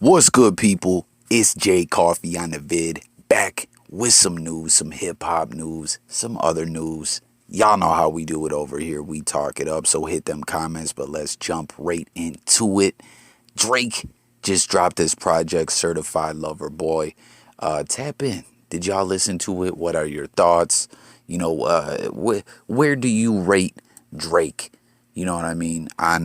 What's good, people? It's Jay Coffee on the vid, back with some news, some hip hop news, some other news. Y'all know how we do it over here. We talk it up, so hit them comments, but let's jump right into it. Drake just dropped his project, Certified Lover Boy. Tap in. Did y'all listen to it? What are your thoughts? Where do you rate Drake? You know what I mean? On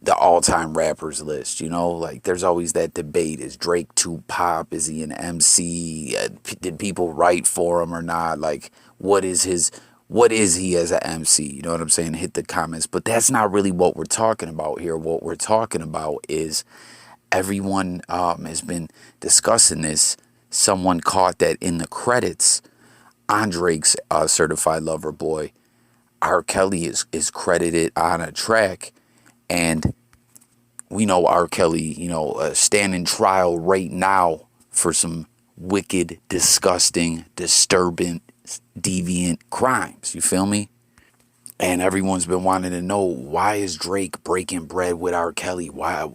the all-time rappers list, like there's always that debate: is Drake too pop? Is he an MC? Did people write for him or not? Like, what is he as an MC? You know what I'm saying? Hit the comments. But that's not really what we're talking about here. What we're talking about is everyone has been discussing this. Someone caught that in the credits on Drake's Certified Lover Boy, R. Kelly is credited on a track. And we know R. Kelly, standing trial right now for some wicked, disgusting, disturbing, deviant crimes. You feel me? And everyone's been wanting to know, why is Drake breaking bread with R. Kelly? Why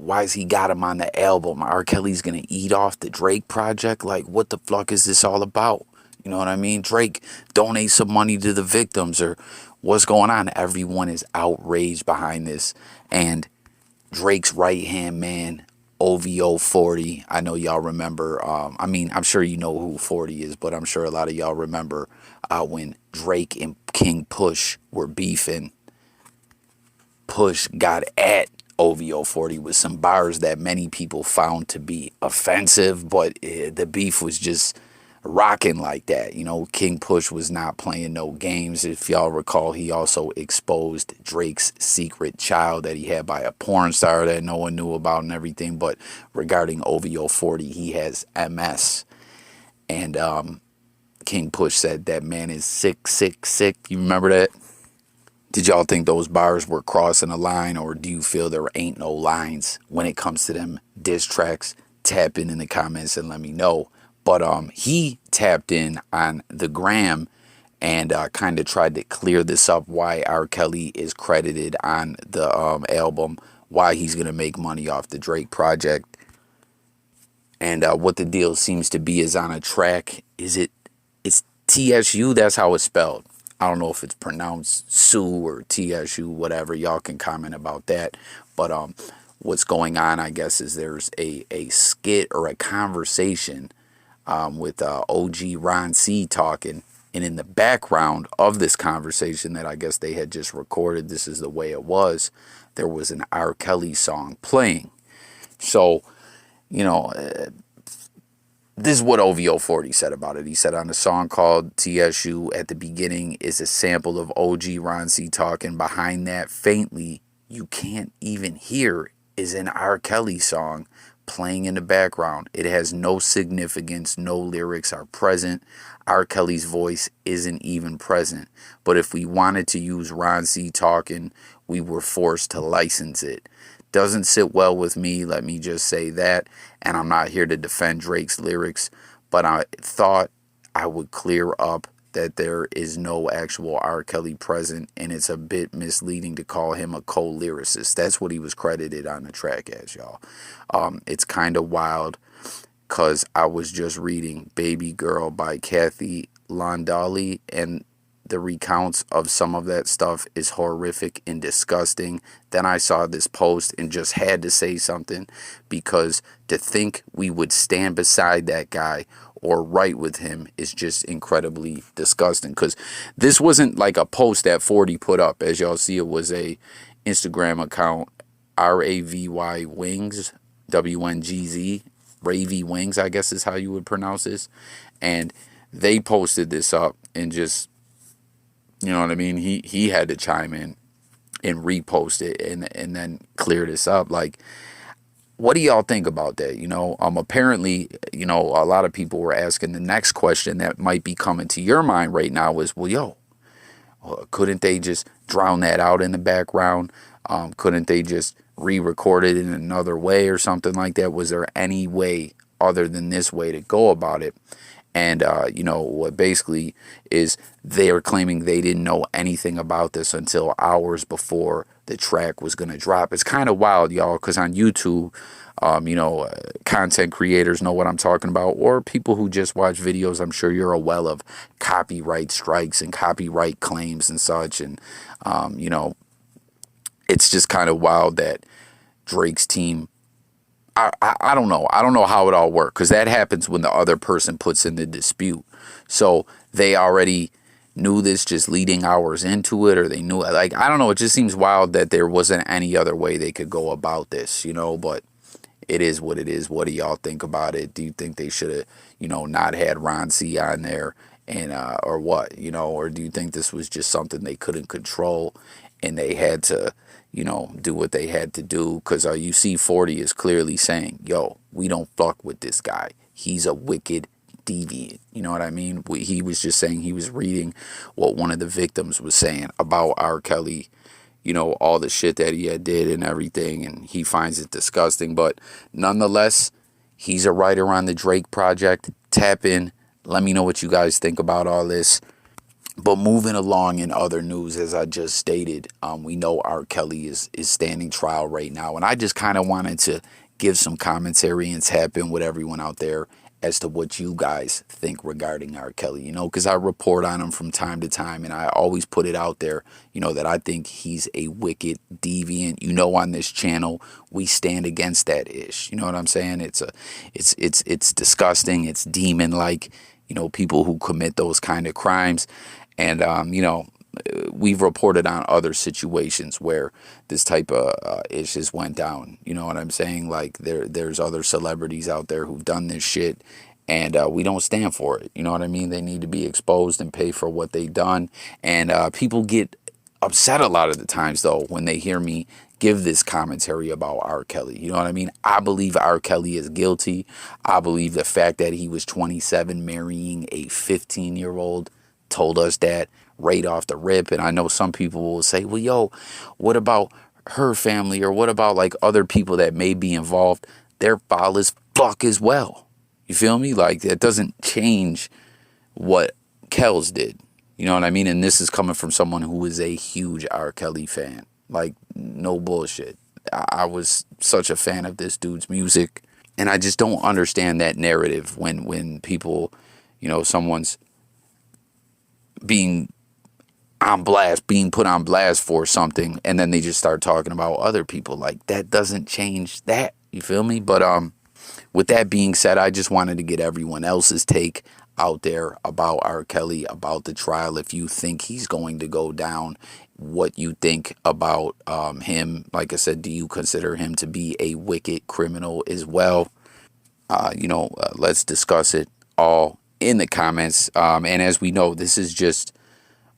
has he got him on the album? R. Kelly's gonna eat off the Drake project? Like, what the fuck is this all about? You know what I mean? Drake, donate some money to the victims, or what's going on? Everyone is outraged behind this. And Drake's right-hand man, oVo40, I know y'all remember, I'm sure you know who 40 is, but I'm sure a lot of y'all remember when Drake and King Push were beefing. Push got at oVo40 with some bars that many people found to be offensive, but the beef was just rocking like that. King Push was not playing no games. If y'all recall, he also exposed Drake's secret child that he had by a porn star that no one knew about and everything. But regarding oVo40, he has MS. And King Push said that man is sick, sick, sick. You remember that? Did y'all think those bars were crossing a line, or do you feel there ain't no lines when it comes to them diss tracks? Tap in the comments and let me know. But he tapped in on the gram and kind of tried to clear this up, why R. Kelly is credited on the album, why he's going to make money off the Drake project. And what the deal seems to be is on a track. It's TSU? That's how it's spelled. I don't know if it's pronounced Sue or TSU, whatever. Y'all can comment about that. But what's going on, I guess, is there's a skit or a conversation with OG Ron C talking. And in the background of this conversation that I guess they had just recorded, this is the way it was, there was an R. Kelly song playing. So, this is what oVo40 said about it. He said on a song called TSU, at the beginning is a sample of OG Ron C talking. Behind that, faintly, you can't even hear, is an R. Kelly song playing in the background. It has no significance. No lyrics are present. R. Kelly's voice isn't even present. But if we wanted to use Ron C talking, we were forced to license it. Doesn't sit well with me, let me just say that. And I'm not here to defend Drake's lyrics, but I thought I would clear up that there is no actual R. Kelly present, and it's a bit misleading to call him a co-lyricist. That's what he was credited on the track as, y'all. It's kind of wild, because I was just reading Baby Girl by Kathy Landali, and the recounts of some of that stuff is horrific and disgusting. Then I saw this post and just had to say something, because to think we would stand beside that guy or write with him is just incredibly disgusting. Because this wasn't like a post that 40 put up. As y'all see, it was a Instagram account, Ravy Wings, WNGZ, Ravy Wings, I guess is how you would pronounce this. And they posted this up and just, you know what I mean? He had to chime in and repost it and then clear this up. Like, what do y'all think about that? Apparently, a lot of people were asking the next question that might be coming to your mind right now is, well, couldn't they just drown that out in the background? Couldn't they just re-record it in another way or something like that? Was there any way other than this way to go about it? And, what basically is they are claiming they didn't know anything about this until hours before the track was going to drop. It's kind of wild, y'all, because on YouTube, content creators know what I'm talking about, or people who just watch videos, I'm sure you're well of copyright strikes and copyright claims and such. And, it's just kind of wild that Drake's team, I don't know. I don't know how it all works, because that happens when the other person puts in the dispute. So they already knew this just leading hours into it, or they knew it. Like, I don't know. It just seems wild that there wasn't any other way they could go about this, but it is what it is. What do y'all think about it? Do you think they should have, not had Ron C on there, and or what, or do you think this was just something they couldn't control and they had to, do what they had to do? Because you see 40 is clearly saying, yo, we don't fuck with this guy. He's a wicked deviant. You know what I mean? He was just saying, he was reading what one of the victims was saying about R. Kelly, all the shit that he had did and everything, and he finds it disgusting. But nonetheless, he's a writer on the Drake project. Tap in. Let me know what you guys think about all this. But moving along in other news, as I just stated, we know R. Kelly is standing trial right now. And I just kind of wanted to give some commentary and tap in with everyone out there as to what you guys think regarding R. Kelly, because I report on him from time to time, and I always put it out there, that I think he's a wicked deviant. On this channel, we stand against that ish. You know what I'm saying? It's disgusting. It's demon-like, people who commit those kind of crimes. And, we've reported on other situations where this type of issues went down. You know what I'm saying? Like, there's other celebrities out there who've done this shit, and we don't stand for it. You know what I mean? They need to be exposed and pay for what they've done. And people get upset a lot of the times, though, when they hear me give this commentary about R. Kelly. You know what I mean? I believe R. Kelly is guilty. I believe the fact that he was 27 marrying a 15-year-old told us that right off the rip. And I know some people will say, well, yo, what about her family, or what about like other people that may be involved? They're foul as fuck as well. You feel me? Like, that doesn't change what Kells did. You know what I mean? And this is coming from someone who is a huge R. Kelly fan. Like, no bullshit. I was such a fan of this dude's music, and I just don't understand that narrative when people, someone's being put on blast for something, and then they just start talking about other people. Like, that doesn't change that. You feel me? But with that being said, I just wanted to get everyone else's take out there about R. Kelly, about the trial. If you think he's going to go down, what you think about him. Like I said, do you consider him to be a wicked criminal as well? Let's discuss it all in the comments. And as we know, this is just,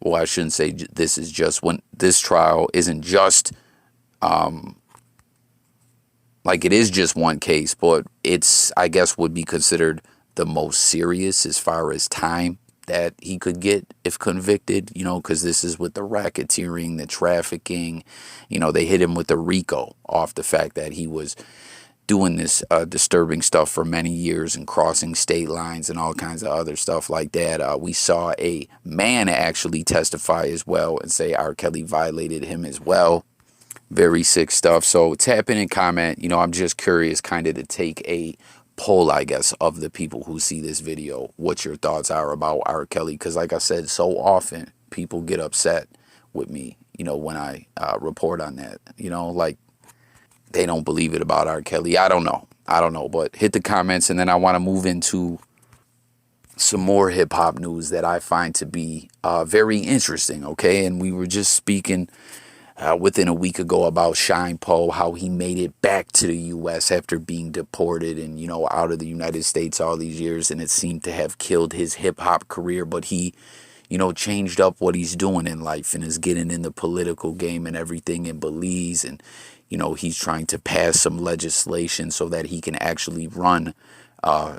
well, I shouldn't say this is just, when this trial isn't just, like, it is just one case, but it's, I guess, would be considered the most serious as far as time that he could get if convicted, because this is with the racketeering, the trafficking. They hit him with the RICO off the fact that he was doing this disturbing stuff for many years and crossing state lines and all kinds of other stuff like that. We saw a man actually testify as well and say R. Kelly violated him as well. Very sick stuff. So tap in and comment. I'm just curious kind of to take a poll, I guess, of the people who see this video, what your thoughts are about R. Kelly. Because like I said, so often people get upset with me, when I report on that, like, they don't believe it about R. Kelly. I don't know, but hit the comments. And then I want to move into some more hip hop news that I find to be very interesting. Okay. And we were just speaking within a week ago about Shyne, how he made it back to the U.S. after being deported and, out of the United States all these years. And it seemed to have killed his hip hop career. But he, changed up what he's doing in life and is getting in the political game and everything in Belize. And, he's trying to pass some legislation so that he can actually run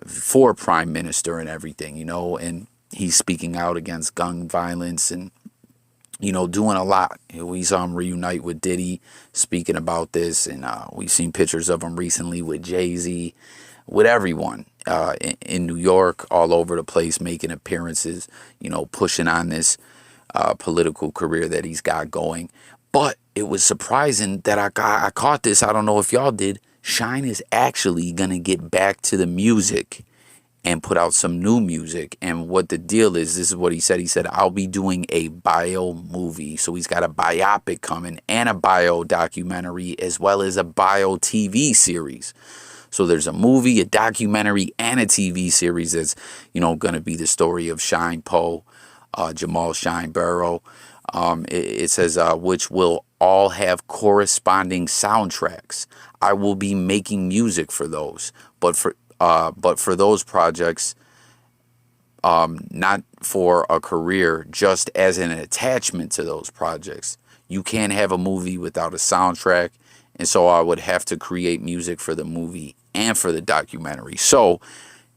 for prime minister and everything, and he's speaking out against gun violence and, doing a lot. We saw him reunite with Diddy speaking about this, and we've seen pictures of him recently with Jay-Z, with everyone. in New York, all over the place, making appearances, pushing on this political career that he's got going. But it was surprising that I caught this. I don't know if y'all did. Shyne is actually going to get back to the music and put out some new music. And what the deal is, this is what he said. He said, I'll be doing a bio movie. So he's got a biopic coming and a bio documentary as well as a bio TV series. So there's a movie, a documentary, and a TV series that's, going to be the story of Shyne Poe, Jamal Shyne Burrow. It says, which will all have corresponding soundtracks. I will be making music for those, but for those projects, not for a career, just as an attachment to those projects. You can't have a movie without a soundtrack, and so I would have to create music for the movie and for the documentary. So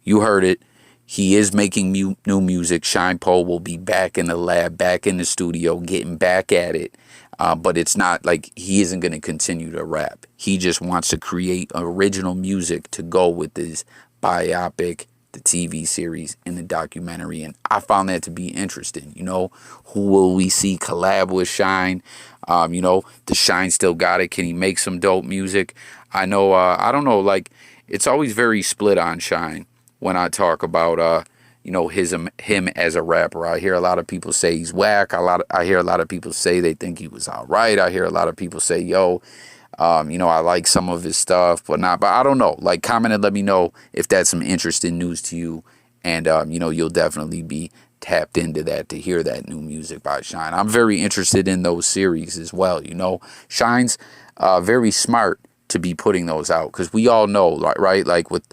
you heard it. He is making new music. Shyne Poe will be back in the lab, back in the studio, getting back at it. But it's not like he isn't going to continue to rap. He just wants to create original music to go with his biopic, the TV series, and the documentary. And I found that to be interesting. Who will we see collab with Shyne? Does Shyne still got it? Can he make some dope music? I know, I don't know, like, it's always very split on Shyne when I talk about, him as a rapper. I hear a lot of people say he's whack. I hear a lot of people say they think he was all right. I hear a lot of people say, I like some of his stuff, but not. But I don't know. Like, comment and let me know if that's some interesting news to you. And, you'll definitely be tapped into that to hear that new music by Shyne. I'm very interested in those series as well. Shyne's very smart to be putting those out because we all know, right? Like with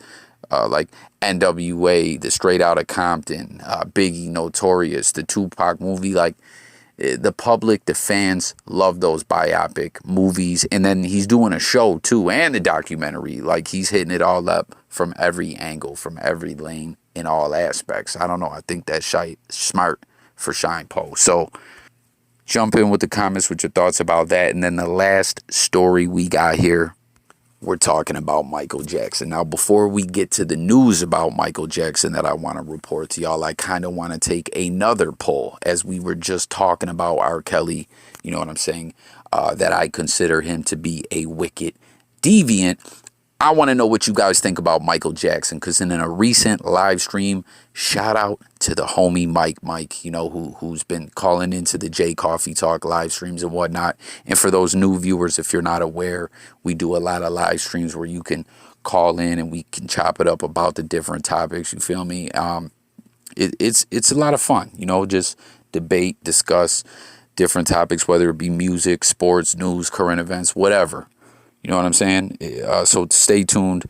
like NWA, the Straight Outta Compton, Biggie, Notorious, the Tupac movie, like the public, the fans love those biopic movies. And then he's doing a show too and a documentary. Like he's hitting it all up from every angle, from every lane in all aspects. I don't know. I think that's smart for Shyne Poe. So jump in with the comments with your thoughts about that. And then the last story we got here, we're talking about Michael Jackson. Now, before we get to the news about Michael Jackson that I want to report to y'all, I kind of want to take another poll, as we were just talking about R. Kelly, you know what I'm saying, that I consider him to be a wicked deviant. I want to know what you guys think about Michael Jackson, because in a recent live stream, shout out to the homie Mike, who's been calling into the J Coffee Talk live streams and whatnot. And for those new viewers, if you're not aware, we do a lot of live streams where you can call in and we can chop it up about the different topics. You feel me? It's a lot of fun, just debate, discuss different topics, whether it be music, sports, news, current events, whatever. You know what I'm saying? So stay tuned.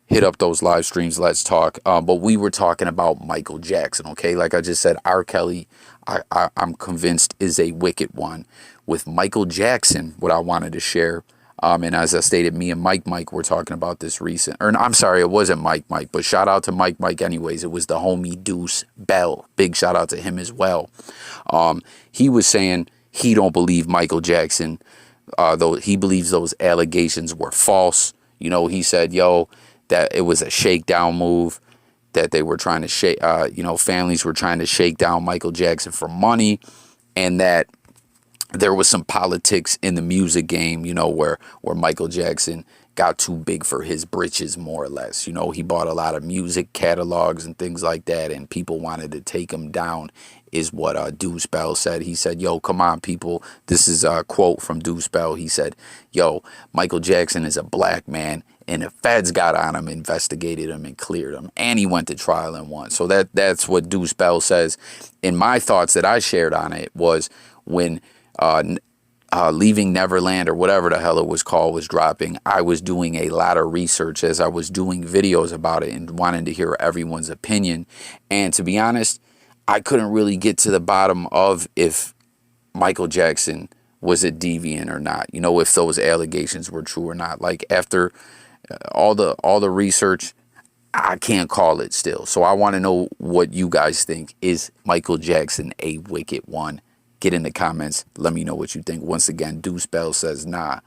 Hit up those live streams. Let's talk. But we were talking about Michael Jackson, okay? Like I just said, R. Kelly, I'm convinced, is a wicked one. With Michael Jackson, what I wanted to share, and as I stated, me and Mike were talking about this recent. Or I'm sorry, it wasn't Mike, but shout out to Mike anyways. It was the homie Deuce Bell. Big shout out to him as well. He was saying he don't believe Michael Jackson, though he believes those allegations were false. He said, that it was a shakedown move, that they were trying to shake, families were trying to shake down Michael Jackson for money, and that there was some politics in the music game, where Michael Jackson got too big for his britches, more or less. He bought a lot of music catalogs and things like that, and people wanted to take him down, is what Deuce Bell said. He said, come on, people. This is a quote from Deuce Bell. He said, Michael Jackson is a black man, and the feds got on him, investigated him, and cleared him. And he went to trial and won. So that's what Deuce Bell says. And my thoughts that I shared on it was when Leaving Neverland, or whatever the hell it was called, was dropping, I was doing a lot of research as I was doing videos about it and wanting to hear everyone's opinion. And to be honest, I couldn't really get to the bottom of if Michael Jackson was a deviant or not, if those allegations were true or not. Like, after all the research, I can't call it still. So I want to know what you guys think. Is Michael Jackson a wicked one? Get in the comments. Let me know what you think. Once again, Deuce Bell says nah.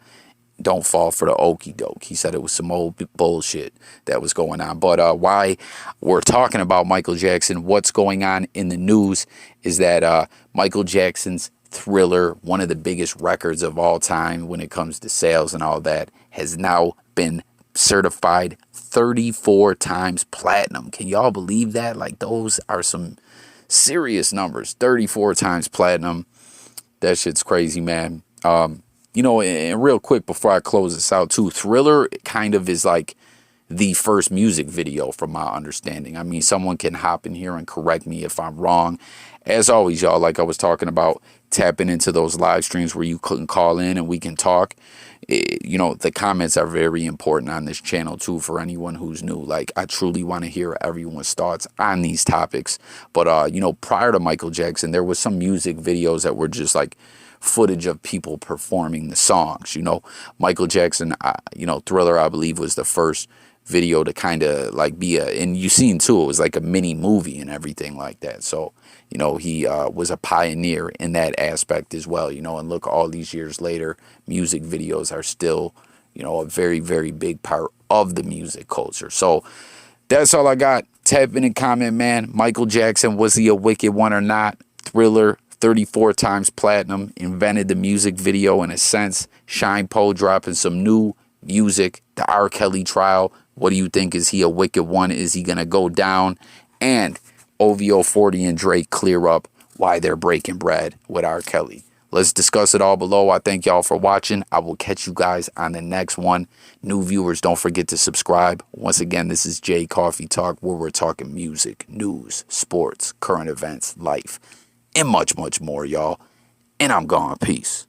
don't fall for the okey doke. He said it was some old bullshit that was going on. But why we're talking about Michael Jackson, what's going on in the news is that Michael Jackson's Thriller, one of the biggest records of all time when it comes to sales and all that, has now been certified 34 times platinum. Can y'all believe that? Like, those are some serious numbers. 34 times platinum. That shit's crazy, man. You know, and real quick before I close this out too, Thriller kind of is like the first music video from my understanding. I mean, someone can hop in here and correct me if I'm wrong. As always, y'all, like I was talking about, tapping into those live streams where you couldn't call in and we can talk. You know, the comments are very important on this channel too for anyone who's new. Like, I truly want to hear everyone's thoughts on these topics. But, you know, prior to Michael Jackson, there was some music videos that were just like footage of people performing the songs. You know, Michael Jackson, you know, Thriller, I believe, was the first video to kind of like be and you seen too, it was like a mini movie and everything like that. So, you know, he was a pioneer in that aspect as well, you know, and look, all these years later, music videos are still, you know, a very, very big part of the music culture. So that's all I got. Tap in and comment, man. Michael Jackson, was he a wicked one or not? Thriller, 34 times platinum, invented the music video in a sense. Shyne dropping some new music. The R. Kelly trial, what do you think? Is he a wicked one? Is he going to go down? And oVo40 and Drake clear up why they're breaking bread with R. Kelly. Let's discuss it all below. I thank y'all for watching. I will catch you guys on the next one. New viewers, don't forget to subscribe. Once again, this is J Coffee Talk, where we're talking music, news, sports, current events, life, and much, much more, y'all. And I'm gone. Peace.